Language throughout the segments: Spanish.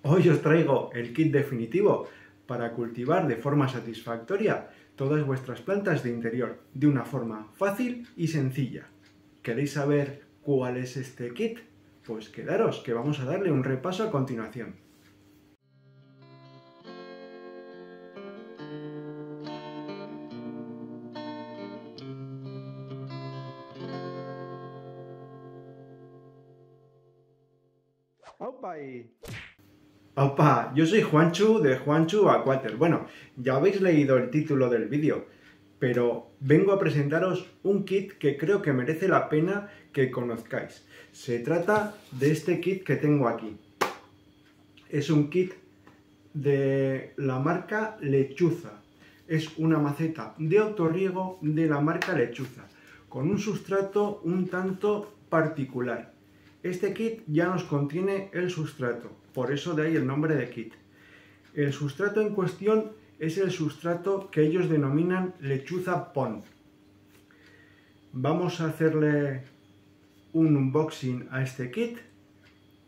Hoy os traigo el kit definitivo para cultivar de forma satisfactoria todas vuestras plantas de interior de una forma fácil y sencilla. ¿Queréis saber cuál es este kit? Pues quedaros, que vamos a darle un repaso a continuación. ¡Opa! Yo soy Juanchu de Juanchu Aquater. Bueno, ya habéis leído el título del vídeo, pero vengo a presentaros un kit que creo que merece la pena que conozcáis. Se trata de este kit que tengo aquí. Es un kit de la marca Lechuza. Es una maceta de autorriego de la marca Lechuza, con un sustrato un tanto particular. Este kit ya nos contiene el sustrato, por eso de ahí el nombre de kit. El sustrato en cuestión es el sustrato que ellos denominan Lechuza Pond. Vamos a hacerle un unboxing a este kit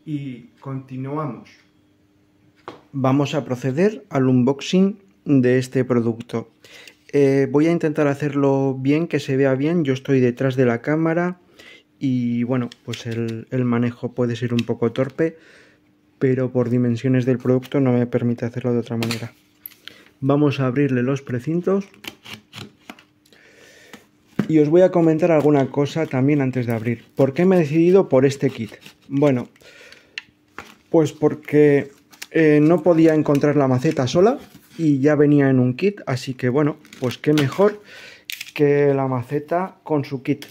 y continuamos. Vamos a proceder al unboxing de este producto. Voy a intentar hacerlo bien, que se vea bien. Yo estoy detrás de la cámara y bueno, pues el manejo puede ser un poco torpe, pero por dimensiones del producto no me permite hacerlo de otra manera. Vamos a abrirle los precintos y os voy a comentar alguna cosa también antes de abrir. ¿Por qué me he decidido por este kit? Bueno, pues porque no podía encontrar la maceta sola y ya venía en un kit, así que bueno, pues qué mejor que la maceta con su kit.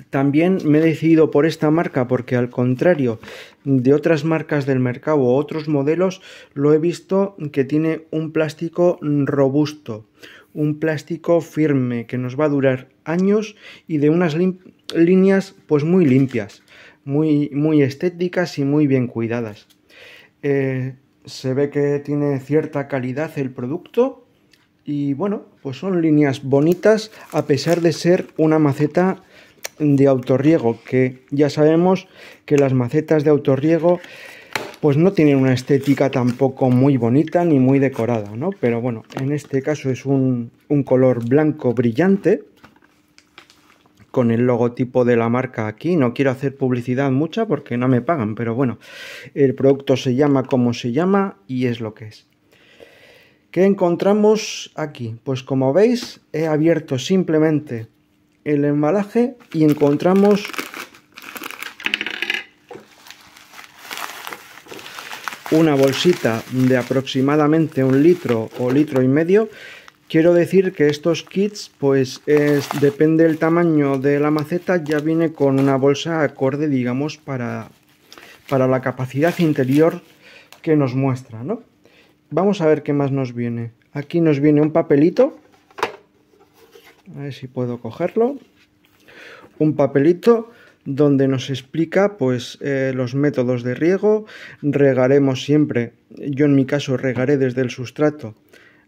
También me he decidido por esta marca porque, al contrario de otras marcas del mercado o otros modelos, lo he visto que tiene un plástico robusto, un plástico firme que nos va a durar años y de unas líneas pues muy limpias, muy estéticas y muy bien cuidadas. Se ve que tiene cierta calidad el producto y bueno, pues son líneas bonitas a pesar de ser una maceta de autorriego, que ya sabemos que las macetas de autorriego pues no tienen una estética tampoco muy bonita ni muy decorada, ¿no? Pero bueno, en este caso es un color blanco brillante con el logotipo de la marca aquí. No quiero hacer publicidad mucha porque no me pagan, pero bueno, el producto se llama como se llama y es lo que es. ¿Qué encontramos aquí? Pues como veis, he abierto simplemente el embalaje y encontramos una bolsita de aproximadamente 1 litro o litro y medio. Quiero decir que estos kits, pues depende del tamaño de la maceta, ya viene con una bolsa acorde, digamos, para la capacidad interior que nos muestra, ¿no? Vamos a ver qué más nos viene. Aquí nos viene un papelito. A ver si puedo cogerlo. Un papelito donde nos explica pues los métodos de riego. Regaremos siempre, yo en mi caso regaré desde el sustrato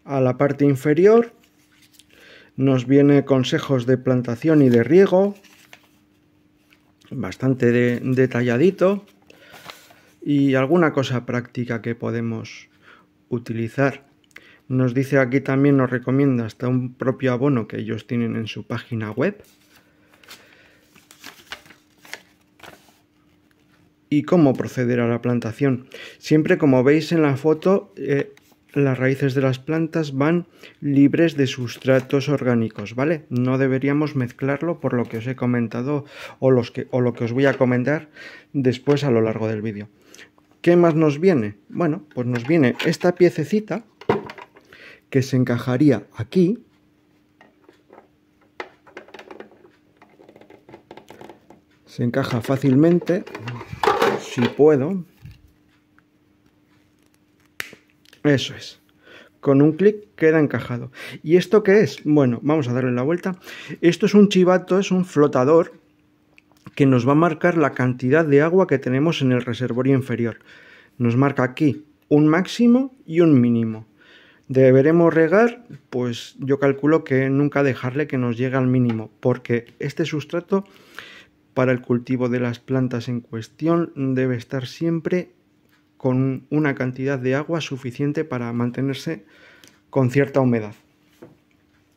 a la parte inferior. Nos viene consejos de plantación y de riego, bastante detalladito, y alguna cosa práctica que podemos utilizar. Nos dice aquí también, nos recomienda hasta un propio abono que ellos tienen en su página web. Y cómo proceder a la plantación. Siempre, como veis en la foto, las raíces de las plantas van libres de sustratos orgánicos, ¿vale? No deberíamos mezclarlo, por lo que os he comentado o lo que os voy a comentar después a lo largo del vídeo. ¿Qué más nos viene? Bueno, pues nos viene esta piececita que se encajaría aquí. Se encaja fácilmente, si puedo. Eso es. Con un clic queda encajado. ¿Y esto qué es? Bueno, vamos a darle la vuelta. Esto es un chivato, es un flotador que nos va a marcar la cantidad de agua que tenemos en el reservorio inferior. Nos marca aquí un máximo y un mínimo. Deberemos regar, pues yo calculo que nunca dejarle que nos llegue al mínimo, porque este sustrato para el cultivo de las plantas en cuestión debe estar siempre con una cantidad de agua suficiente para mantenerse con cierta humedad.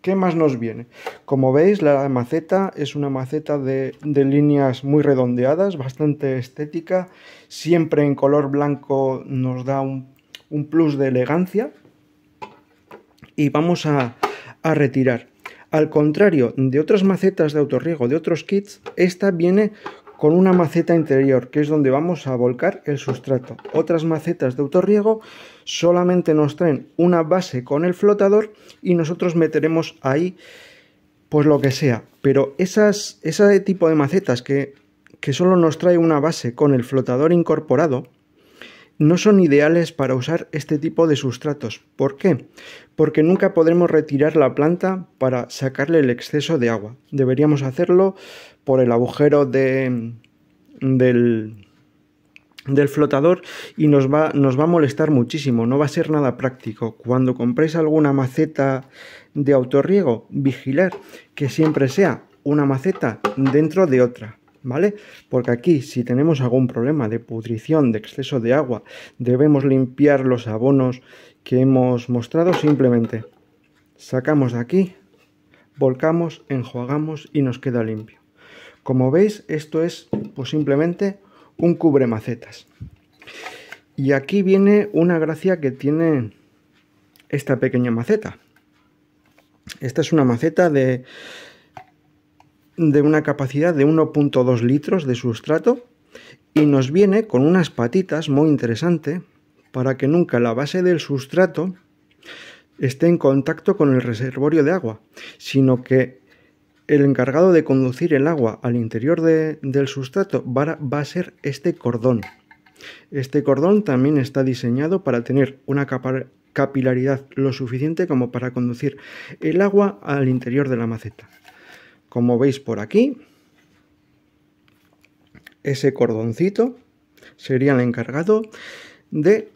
¿Qué más nos viene? Como veis, la maceta es una maceta de líneas muy redondeadas, bastante estética, siempre en color blanco nos da un plus de elegancia. Y vamos a retirar. Al contrario de otras macetas de autorriego, de otros kits, esta viene con una maceta interior, que es donde vamos a volcar el sustrato. Otras macetas de autorriego solamente nos traen una base con el flotador y nosotros meteremos ahí pues lo que sea. Pero ese tipo de macetas que solo nos trae una base con el flotador incorporado, no son ideales para usar este tipo de sustratos. ¿Por qué? Porque nunca podremos retirar la planta para sacarle el exceso de agua. Deberíamos hacerlo por el agujero del flotador y nos va a molestar muchísimo, no va a ser nada práctico. Cuando compréis alguna maceta de autorriego, vigilar que siempre sea una maceta dentro de otra, ¿vale? Porque aquí, si tenemos algún problema de pudrición, de exceso de agua, debemos limpiar los abonos que hemos mostrado, simplemente sacamos de aquí, volcamos, enjuagamos y nos queda limpio. Como veis, esto es pues simplemente un cubre macetas. Y aquí viene una gracia que tiene esta pequeña maceta. Esta es una maceta de una capacidad de 1,2 litros de sustrato y nos viene con unas patitas muy interesantes para que nunca la base del sustrato esté en contacto con el reservorio de agua, sino que el encargado de conducir el agua al interior del sustrato va a ser este cordón. Este cordón también está diseñado para tener una capilaridad lo suficiente como para conducir el agua al interior de la maceta. Como veis por aquí, ese cordoncito sería el encargado de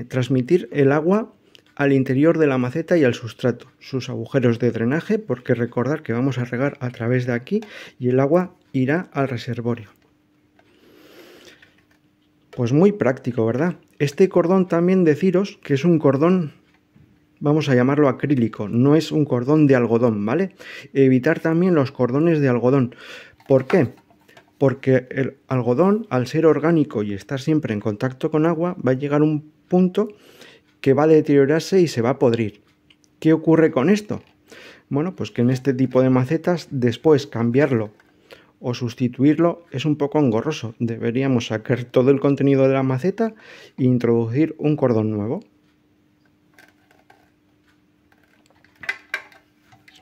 transmitir el agua al interior de la maceta y al sustrato, sus agujeros de drenaje, porque recordad que vamos a regar a través de aquí y el agua irá al reservorio. Pues muy práctico, ¿verdad? Este cordón también deciros que es un cordón, vamos a llamarlo acrílico, no es un cordón de algodón, ¿vale? Evitar también los cordones de algodón. ¿Por qué? Porque el algodón, al ser orgánico y estar siempre en contacto con agua, va a llegar a un punto que va a deteriorarse y se va a podrir. ¿Qué ocurre con esto? Bueno, pues que en este tipo de macetas después cambiarlo o sustituirlo es un poco engorroso. Deberíamos sacar todo el contenido de la maceta e introducir un cordón nuevo.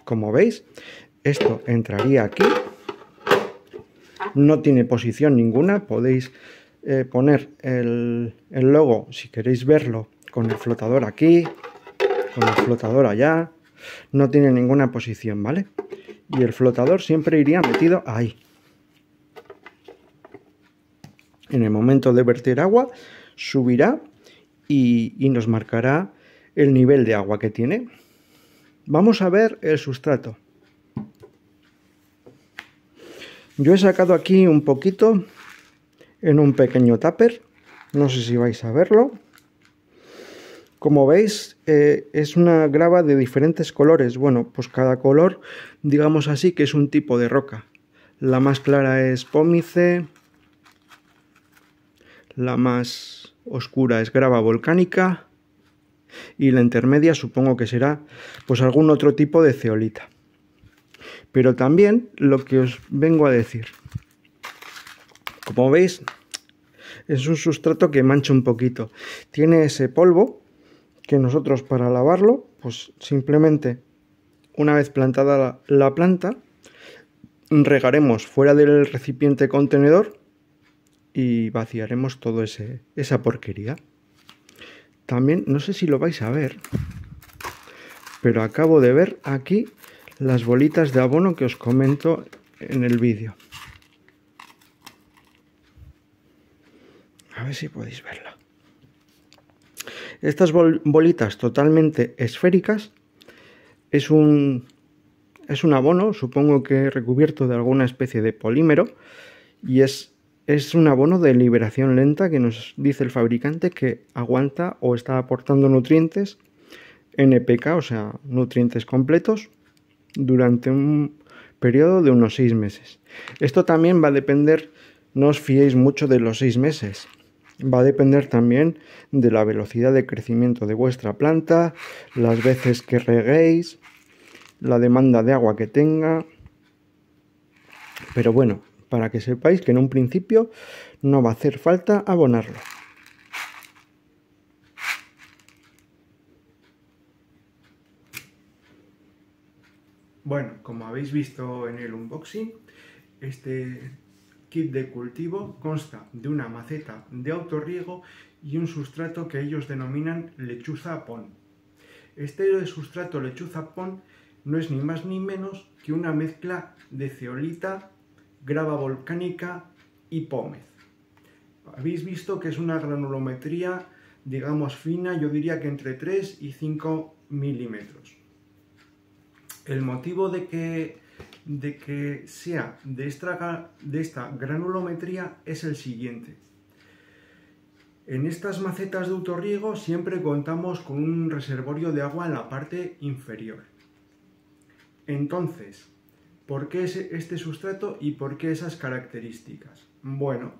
Como veis, esto entraría aquí. No tiene posición ninguna. Podéis poner el logo, si queréis verlo, con el flotador aquí, con el flotador allá. No tiene ninguna posición, ¿vale? Y el flotador siempre iría metido ahí. En el momento de verter agua, subirá y nos marcará el nivel de agua que tiene. Vamos a ver el sustrato. Yo he sacado aquí un poquito en un pequeño tupper. No sé si vais a verlo. Como veis, es una grava de diferentes colores. Bueno, pues cada color, digamos así, que es un tipo de roca. La más clara es pómice, la más oscura es grava volcánica y la intermedia supongo que será pues algún otro tipo de zeolita. Pero también lo que os vengo a decir, como veis, es un sustrato que mancha un poquito. Tiene ese polvo que nosotros para lavarlo, pues simplemente una vez plantada la planta, regaremos fuera del recipiente contenedor y vaciaremos todo esa porquería. También, no sé si lo vais a ver, pero acabo de ver aquí las bolitas de abono que os comento en el vídeo. A ver si podéis verla. Estas bolitas totalmente esféricas es un abono, supongo que recubierto de alguna especie de polímero, y es Es un abono de liberación lenta que nos dice el fabricante que aguanta o está aportando nutrientes NPK, o sea, nutrientes completos, durante un periodo de unos 6 meses. Esto también va a depender, no os fiéis mucho de los 6 meses, va a depender también de la velocidad de crecimiento de vuestra planta, las veces que reguéis, la demanda de agua que tenga. Pero bueno, para que sepáis que en un principio no va a hacer falta abonarlo. Bueno, como habéis visto en el unboxing, este kit de cultivo consta de una maceta de autorriego y un sustrato que ellos denominan lechuza pon. Este sustrato lechuza pon no es ni más ni menos que una mezcla de zeolita, grava volcánica y pómez. Habéis visto que es una granulometría, digamos, fina, yo diría que entre 3 y 5 milímetros. El motivo de que sea de esta granulometría es el siguiente. En estas macetas de autorriego siempre contamos con un reservorio de agua en la parte inferior. Entonces, ¿por qué este sustrato y por qué esas características? Bueno,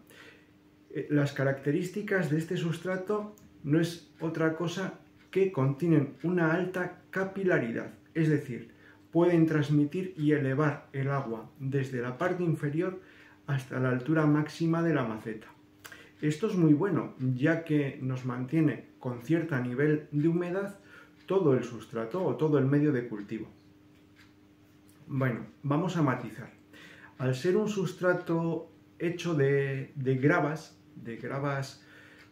las características de este sustrato no es otra cosa que contienen una alta capilaridad, es decir, pueden transmitir y elevar el agua desde la parte inferior hasta la altura máxima de la maceta. Esto es muy bueno, ya que nos mantiene con cierto nivel de humedad todo el sustrato o todo el medio de cultivo. Bueno, vamos a matizar. Al ser un sustrato hecho de gravas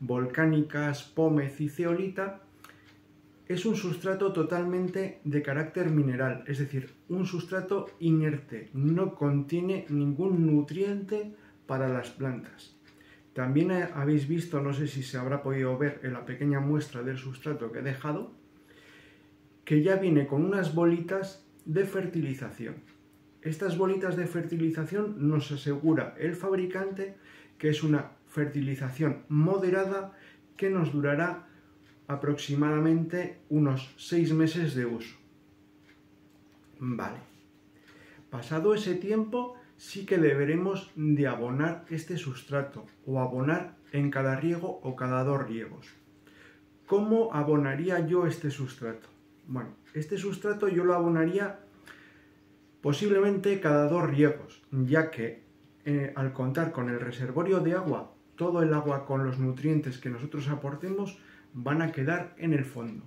volcánicas, pómez y zeolita, es un sustrato totalmente de carácter mineral, es decir, un sustrato inerte, no contiene ningún nutriente para las plantas. También habéis visto, no sé si se habrá podido ver en la pequeña muestra del sustrato que he dejado, que ya viene con unas bolitas de fertilización. Estas bolitas de fertilización nos asegura el fabricante que es una fertilización moderada que nos durará aproximadamente unos 6 meses de uso. Vale. Pasado ese tiempo, sí que deberemos de abonar este sustrato o abonar en cada riego o cada 2 riegos. ¿Cómo abonaría yo este sustrato? Bueno, este sustrato yo lo abonaría posiblemente cada 2 riegos, ya que al contar con el reservorio de agua, todo el agua con los nutrientes que nosotros aportemos van a quedar en el fondo.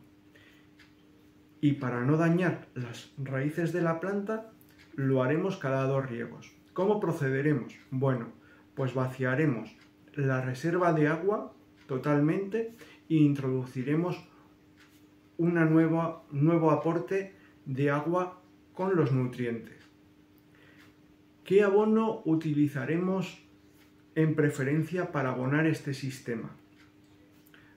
Y para no dañar las raíces de la planta, lo haremos cada 2 riegos. ¿Cómo procederemos? Bueno, pues vaciaremos la reserva de agua totalmente e introduciremos un nuevo aporte de agua con los nutrientes. ¿Qué abono utilizaremos en preferencia para abonar este sistema?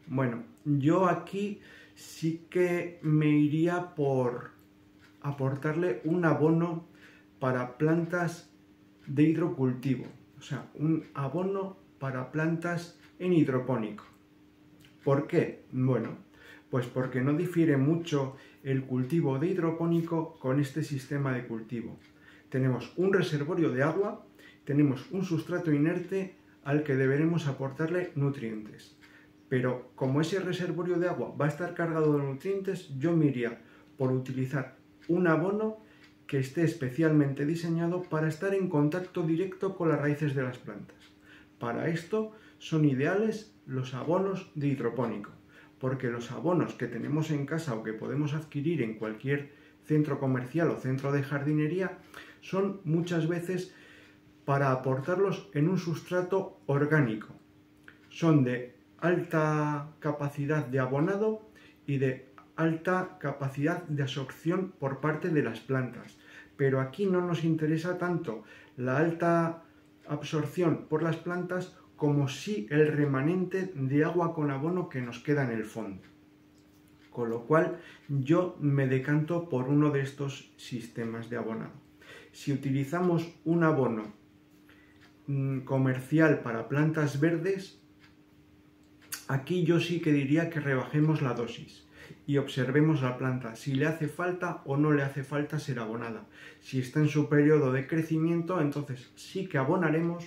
Bueno, yo aquí sí que me iría por aportarle un abono para plantas de hidrocultivo, o sea, un abono para plantas en hidropónico. ¿Por qué? Bueno, pues porque no difiere mucho el cultivo de hidropónico con este sistema de cultivo. Tenemos un reservorio de agua, tenemos un sustrato inerte al que deberemos aportarle nutrientes. Pero como ese reservorio de agua va a estar cargado de nutrientes, yo me iría por utilizar un abono que esté especialmente diseñado para estar en contacto directo con las raíces de las plantas. Para esto son ideales los abonos de hidropónico, porque los abonos que tenemos en casa o que podemos adquirir en cualquier centro comercial o centro de jardinería son muchas veces para aportarlos en un sustrato orgánico. Son de alta capacidad de abonado y de alta capacidad de absorción por parte de las plantas. Pero aquí no nos interesa tanto la alta absorción por las plantas como sí el remanente de agua con abono que nos queda en el fondo. Con lo cual yo me decanto por uno de estos sistemas de abonado. Si utilizamos un abono comercial para plantas verdes, aquí yo sí que diría que rebajemos la dosis y observemos la planta. Si le hace falta o no le hace falta ser abonada. Si está en su periodo de crecimiento, entonces sí que abonaremos,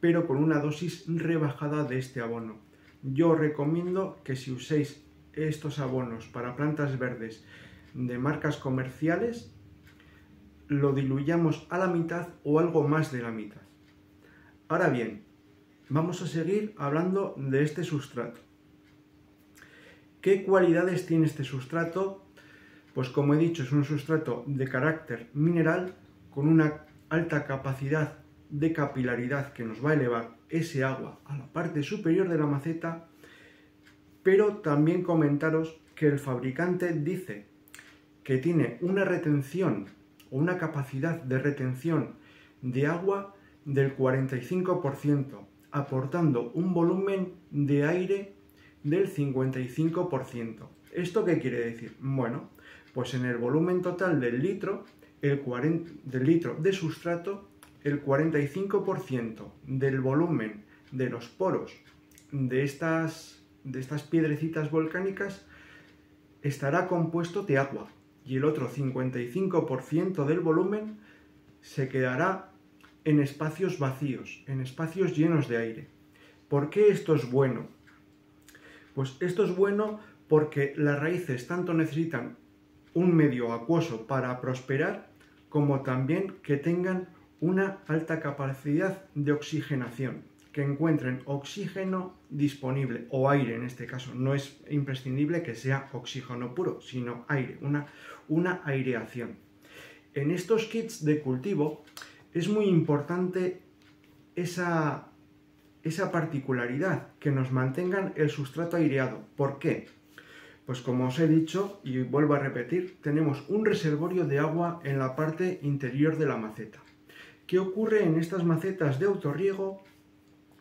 pero con una dosis rebajada de este abono. Yo recomiendo que si uséis estos abonos para plantas verdes de marcas comerciales, lo diluyamos a la mitad o algo más de la mitad. Ahora bien, vamos a seguir hablando de este sustrato. ¿Qué cualidades tiene este sustrato? Pues como he dicho, es un sustrato de carácter mineral con una alta capacidad de capilaridad que nos va a elevar ese agua a la parte superior de la maceta, pero también comentaros que el fabricante dice que tiene una retención o una capacidad de retención de agua del 45%, aportando un volumen de aire del 55%. ¿Esto qué quiere decir? Bueno, pues en el volumen total del litro, del litro de sustrato, el 45% del volumen de los poros de estas piedrecitas volcánicas estará compuesto de agua y el otro 55% del volumen se quedará en espacios vacíos, en espacios llenos de aire. ¿Por qué esto es bueno? Pues esto es bueno porque las raíces tanto necesitan un medio acuoso para prosperar, como también que tengan una alta capacidad de oxigenación, que encuentren oxígeno disponible, o aire en este caso. No es imprescindible que sea oxígeno puro, sino aire, una aireación. En estos kits de cultivo es muy importante esa particularidad, que nos mantengan el sustrato aireado. ¿Por qué? Pues como os he dicho, y vuelvo a repetir, tenemos un reservorio de agua en la parte interior de la maceta. ¿Qué ocurre en estas macetas de autorriego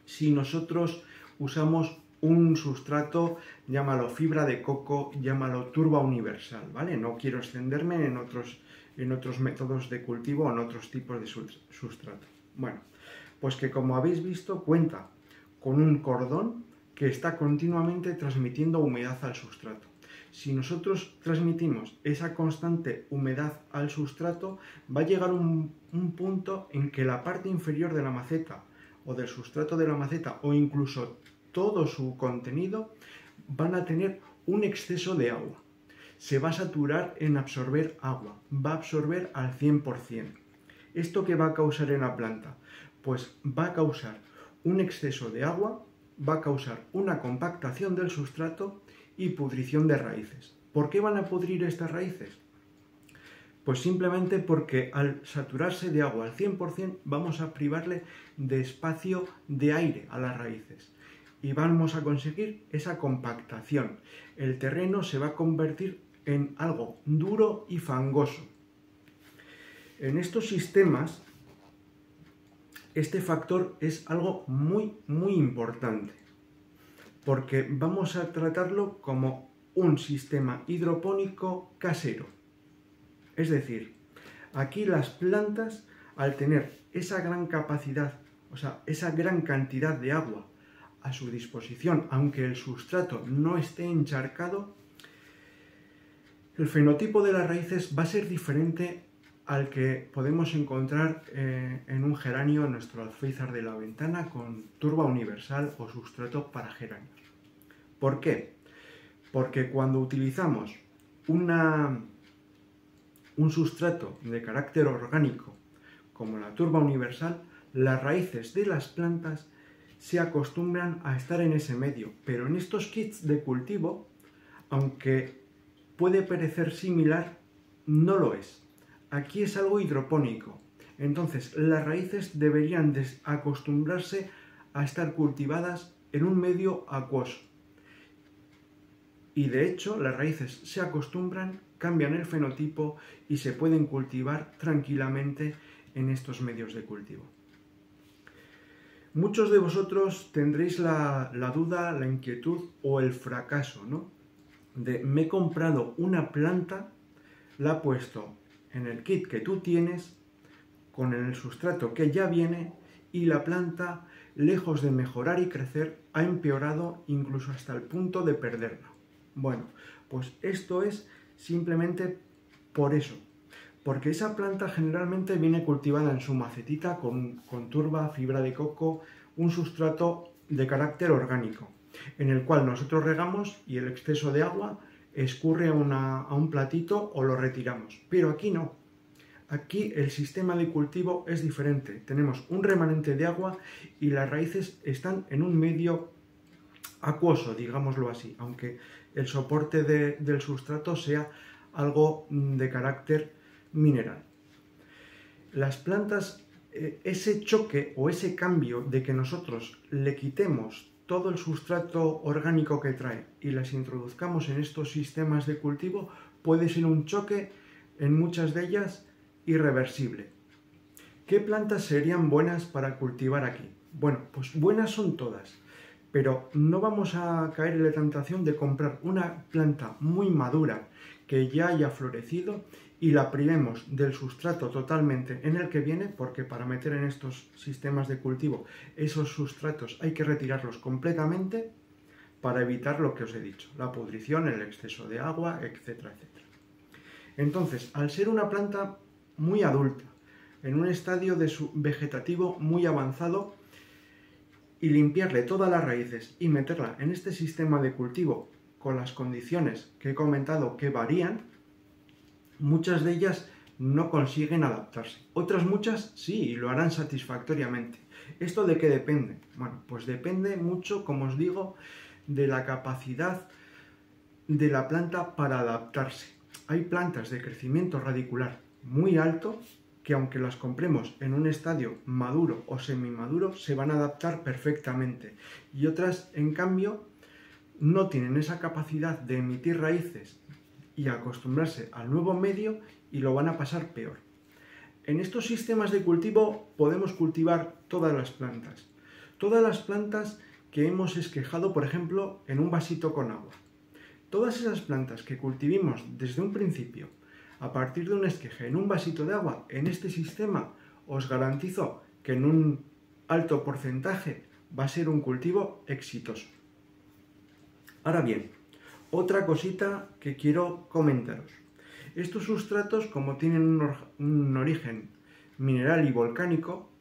si nosotros usamos un sustrato, llámalo fibra de coco, llámalo turba universal, ¿vale? No quiero extenderme en otros métodos de cultivo o en otros tipos de sustrato. Bueno, pues que como habéis visto cuenta con un cordón que está continuamente transmitiendo humedad al sustrato. Si nosotros transmitimos esa constante humedad al sustrato, va a llegar un punto en que la parte inferior de la maceta o del sustrato de la maceta o incluso todo su contenido van a tener un exceso de agua. Se va a saturar en absorber agua, va a absorber al 100%. ¿Esto qué va a causar en la planta? Pues va a causar un exceso de agua, va a causar una compactación del sustrato y pudrición de raíces. ¿Por qué van a pudrir estas raíces? Pues simplemente porque al saturarse de agua al 100% vamos a privarle de espacio de aire a las raíces y vamos a conseguir esa compactación. El terreno se va a convertir en algo duro y fangoso. En estos sistemas, este factor es algo muy importante, porque vamos a tratarlo como un sistema hidropónico casero. Es decir, aquí las plantas, al tener esa gran capacidad, o sea, esa gran cantidad de agua a su disposición, aunque el sustrato no esté encharcado, el fenotipo de las raíces va a ser diferente al que podemos encontrar en un geranio, en nuestro alféizar de la ventana, con turba universal o sustrato para geranios. ¿Por qué? Porque cuando utilizamos un sustrato de carácter orgánico como la turba universal, las raíces de las plantas se acostumbran a estar en ese medio, pero en estos kits de cultivo, aunque puede parecer similar, no lo es. Aquí es algo hidropónico, entonces las raíces deberían acostumbrarse a estar cultivadas en un medio acuoso. Y de hecho las raíces se acostumbran, cambian el fenotipo y se pueden cultivar tranquilamente en estos medios de cultivo. Muchos de vosotros tendréis la duda, la inquietud o el fracaso, ¿no? De me he comprado una planta, la he puesto en el kit que tú tienes, con el sustrato que ya viene, y la planta, lejos de mejorar y crecer, ha empeorado incluso hasta el punto de perderla. Bueno, pues esto es simplemente por eso, porque esa planta generalmente viene cultivada en su macetita con turba, fibra de coco, un sustrato de carácter orgánico, en el cual nosotros regamos y el exceso de agua escurre a un platito o lo retiramos. Pero aquí no. Aquí el sistema de cultivo es diferente. Tenemos un remanente de agua y las raíces están en un medio acuoso, digámoslo así, aunque el soporte del sustrato sea algo de carácter mineral. Las plantas, ese choque o ese cambio de que nosotros le quitemos todo el sustrato orgánico que trae y las introduzcamos en estos sistemas de cultivo, puede ser un choque en muchas de ellas irreversible. ¿Qué plantas serían buenas para cultivar aquí? Bueno, pues buenas son todas, pero no vamos a caer en la tentación de comprar una planta muy madura que ya haya florecido y la privemos del sustrato totalmente en el que viene, porque para meter en estos sistemas de cultivo esos sustratos hay que retirarlos completamente para evitar lo que os he dicho, la pudrición, el exceso de agua, etcétera, etcétera. Entonces, al ser una planta muy adulta, en un estadio vegetativo muy avanzado, y limpiarle todas las raíces y meterla en este sistema de cultivo con las condiciones que he comentado que varían, muchas de ellas no consiguen adaptarse. Otras muchas sí, y lo harán satisfactoriamente. ¿Esto de qué depende? Bueno, pues depende mucho, como os digo, de la capacidad de la planta para adaptarse. Hay plantas de crecimiento radicular muy alto que, aunque las compremos en un estadio maduro o semimaduro, se van a adaptar perfectamente. Y otras, en cambio, no tienen esa capacidad de emitir raíces y acostumbrarse al nuevo medio y lo van a pasar peor. En estos sistemas de cultivo podemos cultivar todas las plantas. Todas las plantas que hemos esquejado, por ejemplo, en un vasito con agua. Todas esas plantas que cultivimos desde un principio, a partir de un esqueje en un vasito de agua, en este sistema, os garantizo que en un alto porcentaje va a ser un cultivo exitoso. Ahora bien, otra cosita que quiero comentaros. Estos sustratos, como tienen un origen mineral y volcánico,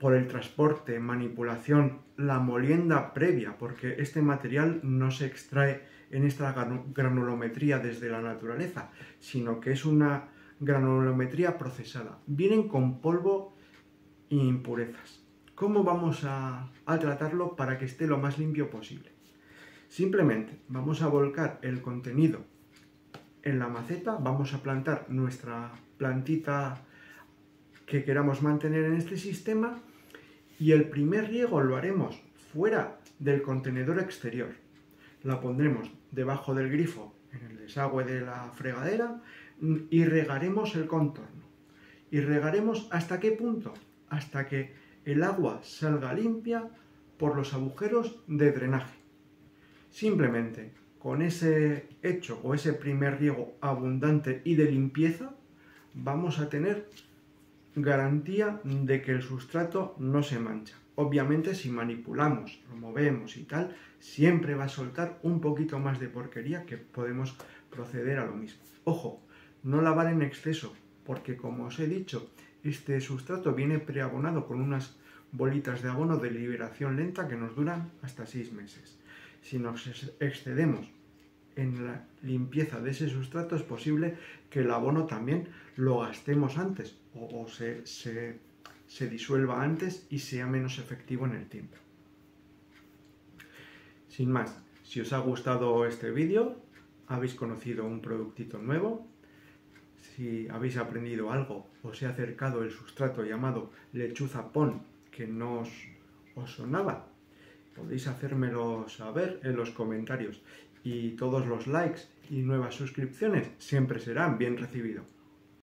por el transporte, manipulación, la molienda previa, porque este material no se extrae en esta granulometría desde la naturaleza, sino que es una granulometría procesada. Vienen con polvo e impurezas. ¿Cómo vamos a tratarlo para que esté lo más limpio posible? Simplemente vamos a volcar el contenido en la maceta, vamos a plantar nuestra plantita que queramos mantener en este sistema y el primer riego lo haremos fuera del contenedor exterior. La pondremos debajo del grifo en el desagüe de la fregadera y regaremos el contorno. ¿Y regaremos hasta qué punto? Hasta que el agua salga limpia por los agujeros de drenaje. Simplemente con ese hecho o ese primer riego abundante y de limpieza vamos a tener garantía de que el sustrato no se mancha. Obviamente si manipulamos, lo movemos y tal, siempre va a soltar un poquito más de porquería que podemos proceder a lo mismo. Ojo, no lavar en exceso, porque como os he dicho, este sustrato viene preabonado con unas bolitas de abono de liberación lenta que nos duran hasta 6 meses. Si nos excedemos en la limpieza de ese sustrato, es posible que el abono también lo gastemos antes o se disuelva antes y sea menos efectivo en el tiempo. Sin más, si os ha gustado este vídeo, habéis conocido un productito nuevo, si habéis aprendido algo, os he acercado el sustrato llamado lechuza pon que no os sonaba, podéis hacérmelo saber en los comentarios y todos los likes y nuevas suscripciones siempre serán bien recibidos.